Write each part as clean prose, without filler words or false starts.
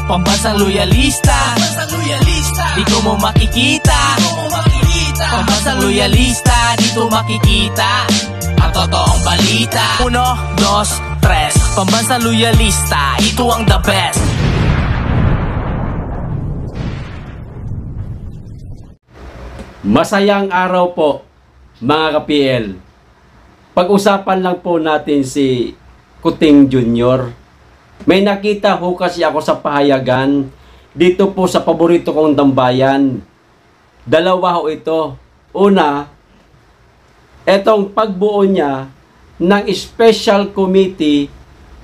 Pambansang loyalista, dito mo makikita. Pambansang loyalista, dito makikita ang totoong balita. 1, 2, 3, Pambansang loyalista, ito ang the best. Masayang araw po mga ka-PL. Pag-usapan lang po natin si Kuting Jr. May nakita ho kasi ako sa pahayagan dito po sa paborito kong tambayan. Dalawa ho ito. Una, etong pagbuo niya ng special committee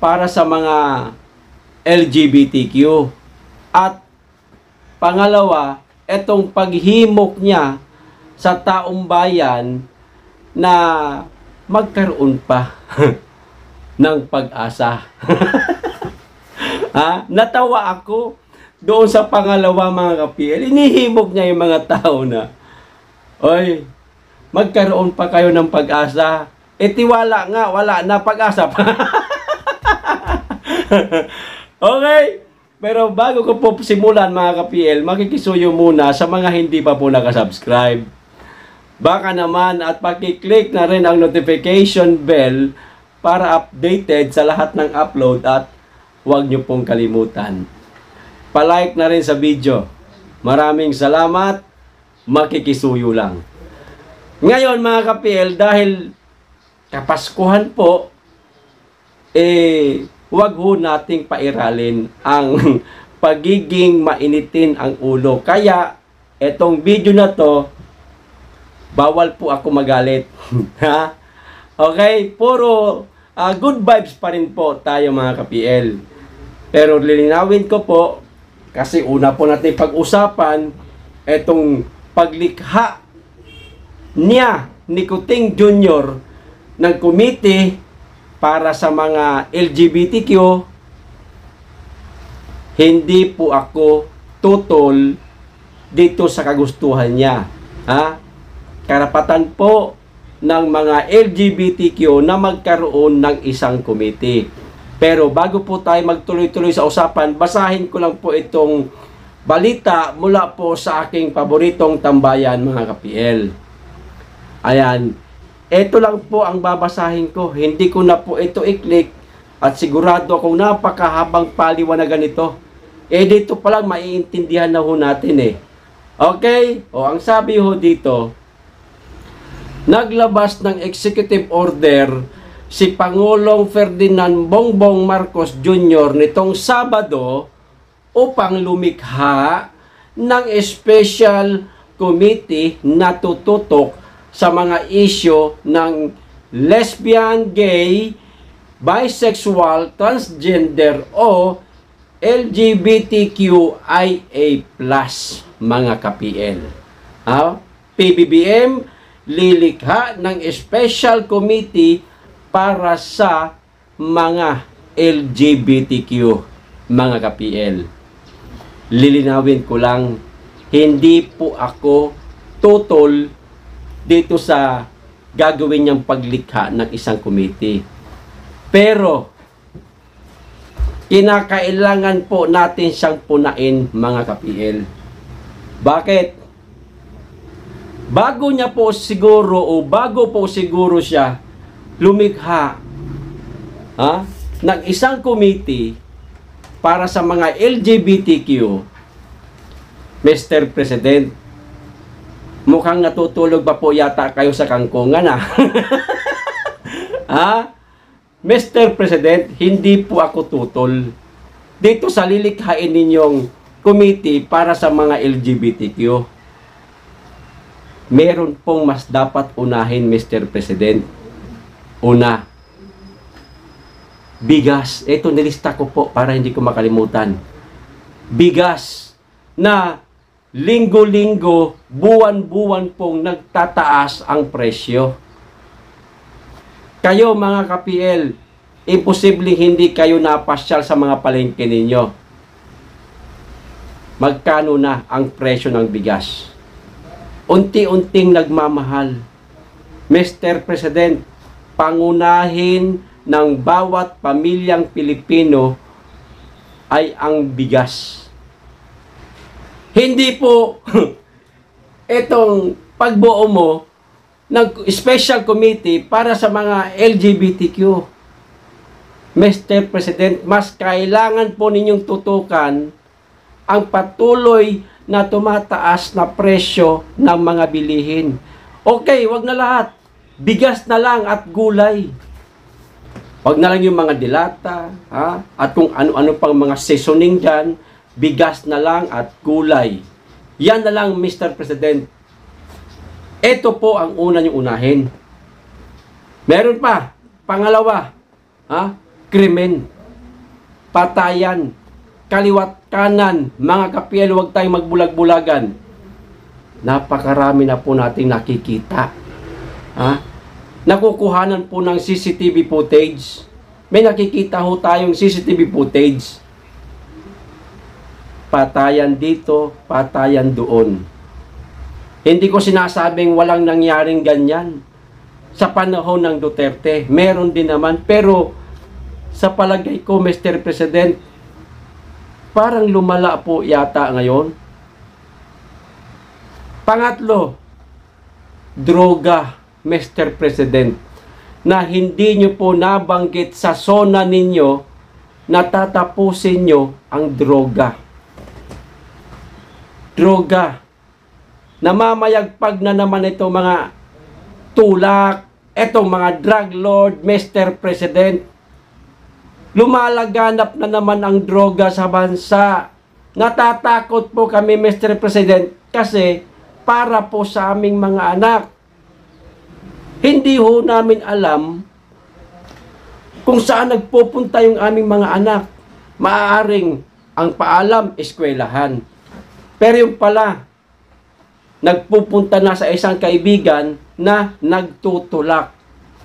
para sa mga LGBTQ. At pangalawa, etong paghimok niya sa taong bayan na magkaroon pa ng pag-asa. Natawa ako doon sa pangalawa mga ka-PL. Inihimok niya yung mga tao na, oy, magkaroon pa kayo ng pag-asa. Tiwala nga, wala na, pag-asa pa. Okay. Pero bago ko po simulan mga ka-PL, makikisuyo muna sa mga hindi pa po nakasubscribe. Baka naman at pakiclick na rin ang notification bell para updated sa lahat ng upload at huwag nyo pong kalimutan. Palike na rin sa video. Maraming salamat. Makikisuyo lang. Ngayon mga ka-PL, dahil Kapaskuhan po, huwag ho nating pairalin ang pagiging mainitin ang ulo. Kaya, etong video na to, bawal po ako magalit. Okay? Puro good vibes pa rin po tayo mga ka-PL. Pero lilinawin ko po, kasi una po natin pag-usapan, etong paglikha niya ni Kuting Jr. ng committee para sa mga LGBTQ, hindi po ako tutol dito sa kagustuhan niya. Karapatan po ng mga LGBTQ na magkaroon ng isang committee. Pero bago po tayo magtuloy-tuloy sa usapan, basahin ko lang po itong balita mula po sa aking paboritong tambayan mga ka-PL. Ayan. Ito lang po ang babasahin ko. Hindi ko na po ito i-click at sigurado akong napakahabang paliwanagan ito. Dito pa lang maiintindihan na ho natin Okay? Ang sabi ho dito, naglabas ng executive order si Pangulong Ferdinand Bongbong Marcos Jr. nitong Sabado upang lumikha ng special committee na tututok sa mga isyu ng lesbian, gay, bisexual, transgender o LGBTQIA+, mga ka-PL. PBBM lilikha ng special committee para sa mga LGBTQ, mga ka-PL. Lilinawin ko lang, hindi po ako tutol dito sa gagawin niyang paglikha ng isang committee. Pero, kinakailangan po natin siyang punain mga ka-PL. Bakit? Bago po siguro siya lumikha ng isang committee para sa mga LGBTQ, Mr. President, mukhang natutulog pa po yata kayo sa kangkungan Mr. President, hindi po ako tutol dito sa lilikhain ninyong committee para sa mga LGBTQ. Meron pong mas dapat unahin, Mr. President. Una, bigas. Ito nilista ko po para hindi ko makalimutan. Bigas na linggo-linggo, buwan-buwan pong nagtataas ang presyo. Kayo mga ka-PL, imposibleng hindi kayo napasyal sa mga palengke ninyo. Magkano na ang presyo ng bigas? Unti-unting nagmamahal. Mr. President, pangunahin ng bawat pamilyang Pilipino ay ang bigas. Hindi po itong pagbuo mo ng special committee para sa mga LGBTQ. Mr. President, mas kailangan po ninyong tutukan ang patuloy na tumataas na presyo ng mga bilihin. Okay, wag na lahat. Bigas na lang at gulay. Wag na lang yung mga dilata, ha? At kung ano-ano pang mga seasoning dyan, bigas na lang at gulay. Yan na lang, Mr. President. Ito po ang una niyong unahin. Meron pa, pangalawa, ha? Krimen, patayan, kaliwat kanan, mga kapiel, huwag tayong magbulag-bulagan. Napakarami na po nating nakikita. Ha? Nakukuhanan po ng CCTV footage. May nakikita ho tayong CCTV footage. Patayan dito, patayan doon. Hindi ko sinasabing walang nangyaring ganyan. Sa panahon ng Duterte, meron din naman. Pero sa palagay ko, Mr. President, parang lumala po yata ngayon. Pangatlo, droga, Mr. President, na hindi nyo po nabanggit sa zona ninyo na tatapusin nyo ang droga. Droga. Namamayagpag na naman itong mga tulak, itong mga drug lord, Mr. President. Lumalaganap na naman ang droga sa bansa. Natatakot po kami, Mr. President, kasi para po sa aming mga anak. Hindi ho namin alam kung saan nagpupunta yung aming mga anak. Maaaring ang paalam, eskwelahan. Pero yung pala, nagpupunta na sa isang kaibigan na nagtutulak.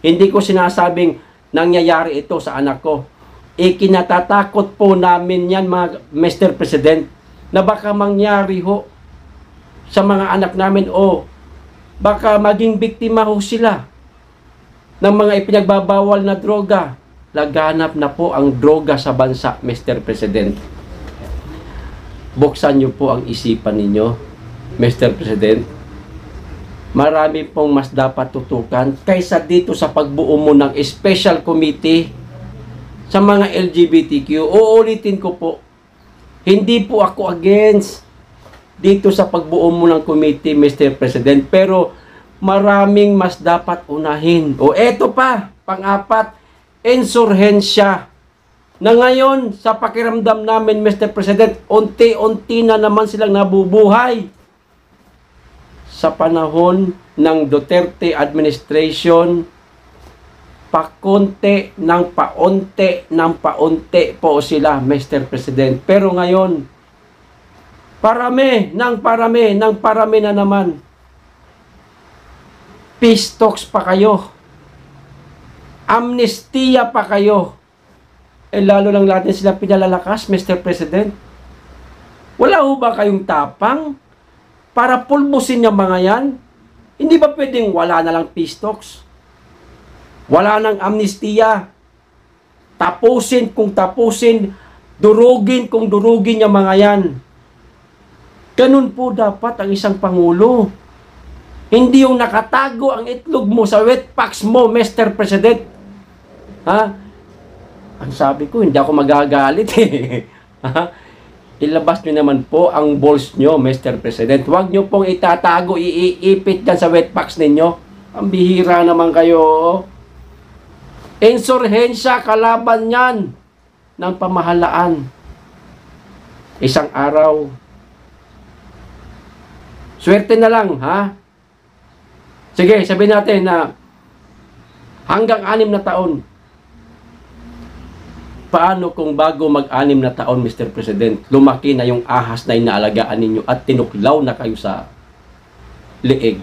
Hindi ko sinasabing nangyayari ito sa anak ko. Ikinatatakot po namin yan, mga Mr. President, na baka mangyari ho sa mga anak namin o baka maging biktima ho sila ng mga ipinagbabawal na droga. Laganap na po ang droga sa bansa, Mr. President. Buksan niyo po ang isipan ninyo, Mr. President. Marami pong mas dapat tutukan kaysa dito sa pagbuo mo ng special committee sa mga LGBTQ. Uulitin ko po, hindi po ako against dito sa pagbuo mo ng committee, Mr. President, pero maraming mas dapat unahin. O eto pa, pang-apat, insurhensya. Na ngayon, sa pakiramdam namin, Mr. President, unti-unti na naman silang nabubuhay. Sa panahon ng Duterte administration, pakunti ng paunti po sila, Mr. President. Pero ngayon, parami na naman. Peace talks pa kayo. Amnestia pa kayo. Eh lalo lang natin sila pinalalakas, Mr. President. Wala ho ba kayong tapang para pulbusin yung mga yan? Hindi ba pwedeng wala na lang peace talks? Wala nang amnestia. Tapusin kung tapusin, durugin kung durugin yung mga yan. Ganun po dapat ang isang pangulo. Hindi yung nakatago ang itlog mo sa wet packs mo, Mr. President. Ha? Ang sabi ko, hindi ako magagalit eh. Ilabas nyo naman po ang balls nyo, Mr. President. Huwag nyo pong itatago, iipit dyan sa wet packs ninyo. Ang bihira naman kayo. Insurhensya, kalaban yan ng pamahalaan. Isang araw. Swerte na lang, ha? Sige, sabihin natin na hanggang 6 na taon. Paano kung bago mag-6 na taon, Mr. President, lumaki na yung ahas na inaalagaan ninyo at tinuklaw na kayo sa liig?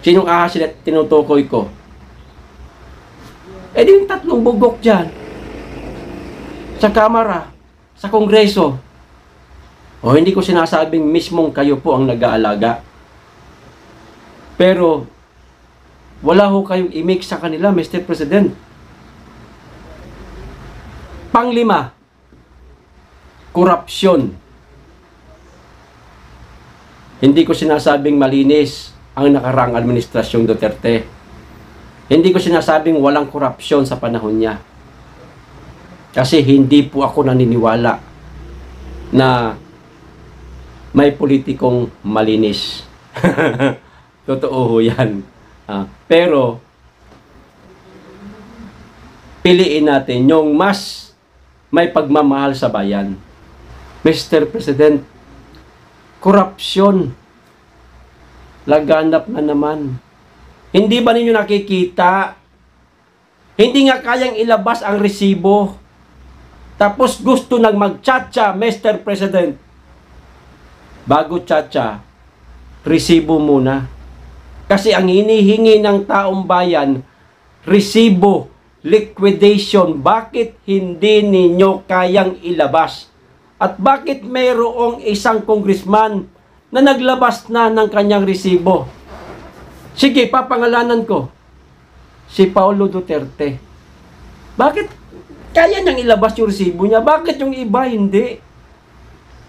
Sinong ahas na tinutukoy ko? Eh di yung 3 bugok dyan. Sa Kamara, sa Kongreso. O hindi ko sinasabing mismong kayo po ang nag-aalaga. Pero, wala ho kayong i-mix sa kanila, Mr. President. Panglima, korupsyon. Hindi ko sinasabing malinis ang nakaraang administrasyong Duterte. Hindi ko sinasabing walang korupsyon sa panahon niya. Kasi hindi po ako naniniwala na may politikong malinis. Totoo ho yan. Pero, piliin natin yung mas may pagmamahal sa bayan. Mr. President, korupsyon. Laganap na naman. Hindi ba ninyo nakikita? Hindi nga kayang ilabas ang resibo. Tapos gusto nang mag-tsa-tsa, Mr. President. Bago tsa-tsa, resibo muna. Kasi ang hinihingi ng taong bayan, resibo, liquidation. Bakit hindi ninyo kayang ilabas? At bakit mayroong isang congressman na naglabas na ng kanyang resibo? Sige, papangalanan ko. Si Paulo Duterte. Bakit kaya niyang ilabas yung resibo niya? Bakit yung iba hindi?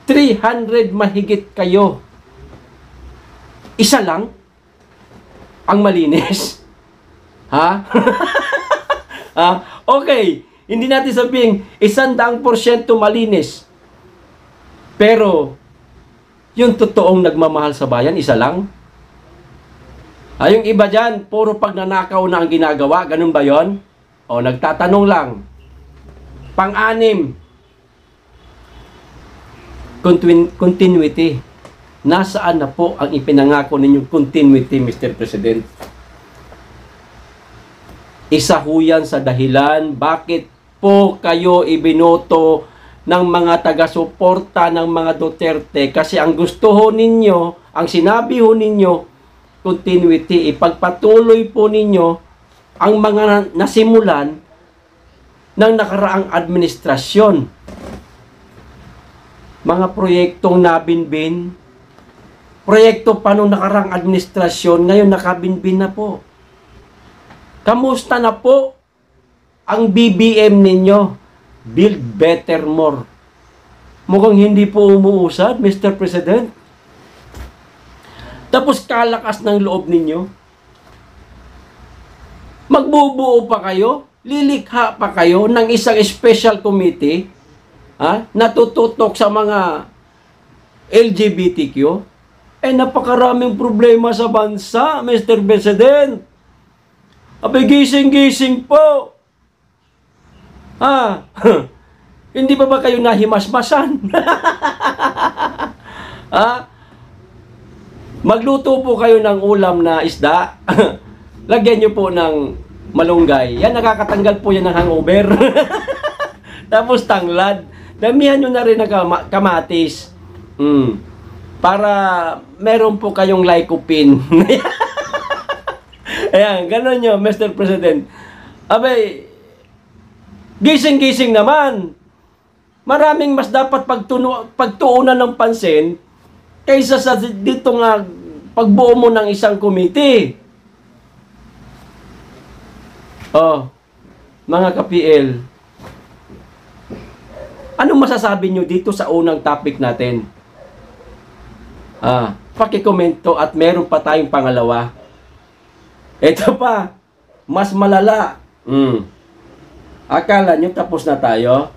300 mahigit kayo. Isa lang ang malinis. Ha? Okay. Hindi natin sabihin 100% malinis. Pero, yung totoong nagmamahal sa bayan, isa lang. Yung iba dyan, puro pagnanakaw na ang ginagawa. Ganun ba yon? O, nagtatanong lang. Pang-anim, continuity. Nasaan na po ang ipinangako ninyong continuity, Mr. President? Isa ho yan sa dahilan bakit po kayo ibinoto ng mga taga-suporta ng mga Duterte, kasi ang gusto ho ninyo, ang sinabi ho ninyo, continuity, ipagpatuloy po ninyo ang mga nasimulan ng nakaraang administrasyon. Mga proyektong nabinbin, proyekto pa nung nakaraang administrasyon, ngayon nakabinbin na po. Kamusta na po ang BBM ninyo? Build better more. Mukhang hindi po umuusad, Mr. President. Tapos kalakas ng loob ninyo. Magbubuo pa kayo, lilikha pa kayo ng isang special committee natututok sa mga LGBTQ. Napakaraming problema sa bansa, Mr. President. Abay, gising-gising po. Hindi pa ba kayo nahimasmasan? Magluto po kayo ng ulam na isda. Lagyan nyo po ng malunggay. Yan, nakakatanggal po yan ng hangover. Tapos tanglad. Damihan nyo na rin ng kamatis. Para meron po kayong lycopene. Ayan, gano'n nyo, Mr. President. Abay, gising-gising naman. Maraming mas dapat pagtuunan ng pansin kaysa sa dito nga pagbuo mo ng isang committee. Mga ka-PL, anong masasabi nyo dito sa unang topic natin? Pakikomento at meron pa tayong pangalawa. Ito pa, mas malala. Akala nyo tapos na tayo?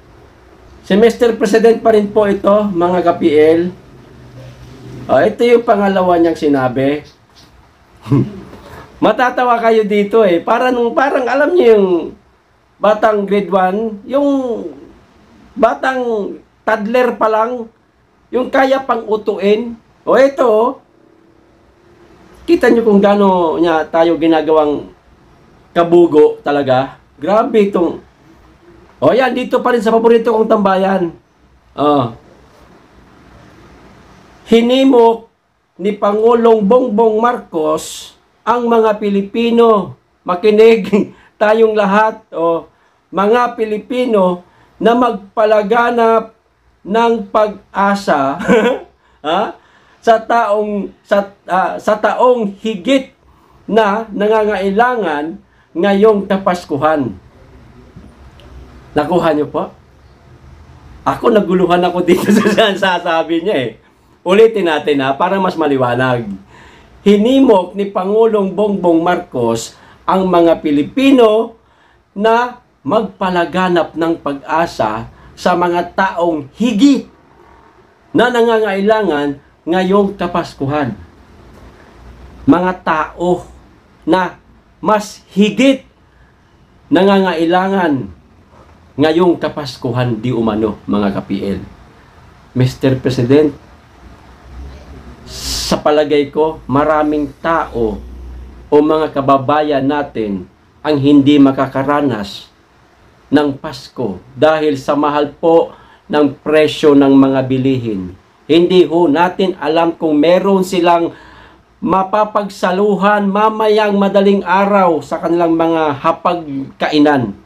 Si Mr. President pa rin po ito, mga ka-PL. Ito yung pangalawa niyang sinabi. Matatawa kayo dito eh. Parang alam niyo yung batang grade 1, yung batang toddler pa lang, yung kaya pang utuin. Ito, kita nyo kung gaano niya tayo ginagawang kabugo talaga. Grabe itong... yan, dito pa rin sa paborito kong tambayan. Hinimok ni Pangulong Bongbong Marcos ang mga Pilipino. Makinig tayong lahat, mga Pilipino na magpalaganap ng pag-asa sa taong higit na nangangailangan ngayong Kapaskuhan. Nakuha niyo po? Ako naguluhan ako dito sa sasabi niya eh. Ulitin natin para mas maliwanag. Hinimok ni Pangulong Bongbong Marcos ang mga Pilipino na magpalaganap ng pag-asa sa mga taong higit na nangangailangan ngayong Kapaskuhan. Mga tao na mas higit nangangailangan ngayong Kapaskuhan di umano, mga ka-PL. Mr. President, sa palagay ko, maraming tao o mga kababayan natin ang hindi makakaranas ng Pasko dahil sa mahal po ng presyo ng mga bilihin. Hindi ho natin alam kung meron silang mapapagsaluhan mamayang madaling araw sa kanilang mga hapagkainan.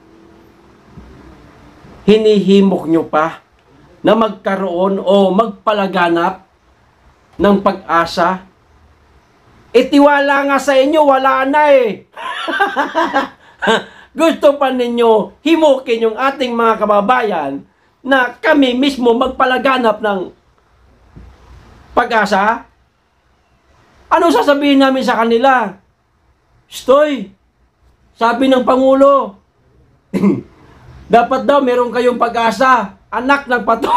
Hinihimok nyo pa na magkaroon o magpalaganap ng pag-asa? Itiwala nga sa inyo, wala na eh. Gusto pa ninyo himukin yung ating mga kababayan na kami mismo magpalaganap ng pag-asa? Ano sasabihin namin sa kanila? Stoy, sabi ng Pangulo, dapat daw meron kayong pag-asa. Anak ng pato.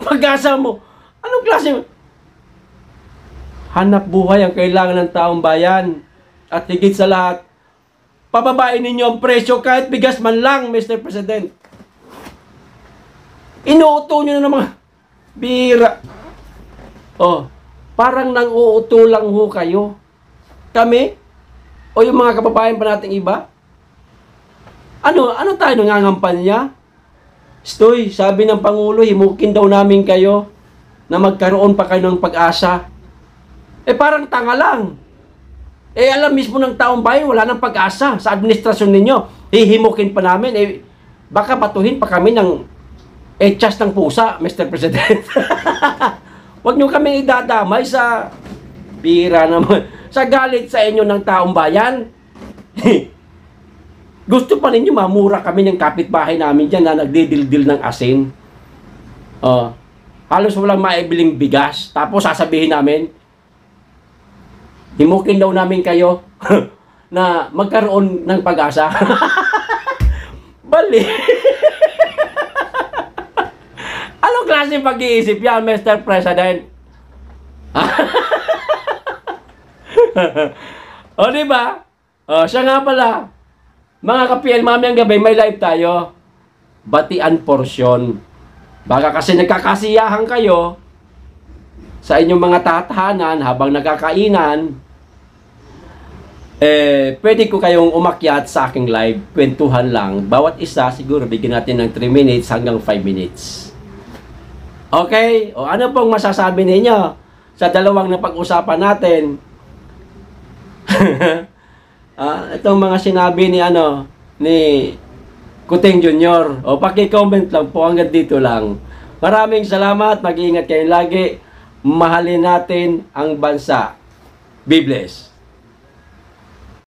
Pag-asa mo. Anong klase? Hanap buhay ang kailangan ng taong bayan. At higit sa lahat, pababain ninyo ang presyo kahit bigas man lang, Mr. President. Inuuto nyo na ng mga bira. Parang nang-uuto lang ho kayo. Kami? O yung mga kababayan pa nating iba? Ano tayo nangangampanya? Stoy, sabi ng Pangulo, himukin daw namin kayo na magkaroon pa kayo ng pag-asa. Parang tanga lang. Alam mismo ng taong bayan, wala nang pag-asa sa administrasyon ninyo. Hihimukin pa namin. Baka batuhin pa kami ng etchas ng pusa, Mr. President. Huwag nyo kami idadamay sa bira naman. Sa galit sa inyo ng taong bayan. Gusto pa ninyo mamura kami ng kapitbahay namin dyan na nagdidildil ng asin. Halos walang maibiling bigas. Tapos sasabihin namin, himukin daw namin kayo na magkaroon ng pag-asa. Bali. Anong klase pag-iisip yan, Mr. President? Diba? Siya nga pala. Mga ka-PL, mamayang gabi, may live tayo. Batian porsyon. Baka kasi nagkakasiyahan kayo sa inyong mga tatahanan habang nagkakainan. Pwede ko kayong umakyat sa aking live. Kwentuhan lang. Bawat isa, siguro bigyan natin ng 3 minutes hanggang 5 minutes. Okay? Ano pong masasabi ninyo sa dalawang napag-usapan natin? Itong mga sinabi ni Kuting Junior. Paki-comment lang po, hanggang dito lang. Maraming salamat, mag-iingat kayo lagi. Mahalin natin ang bansa. Be blessed.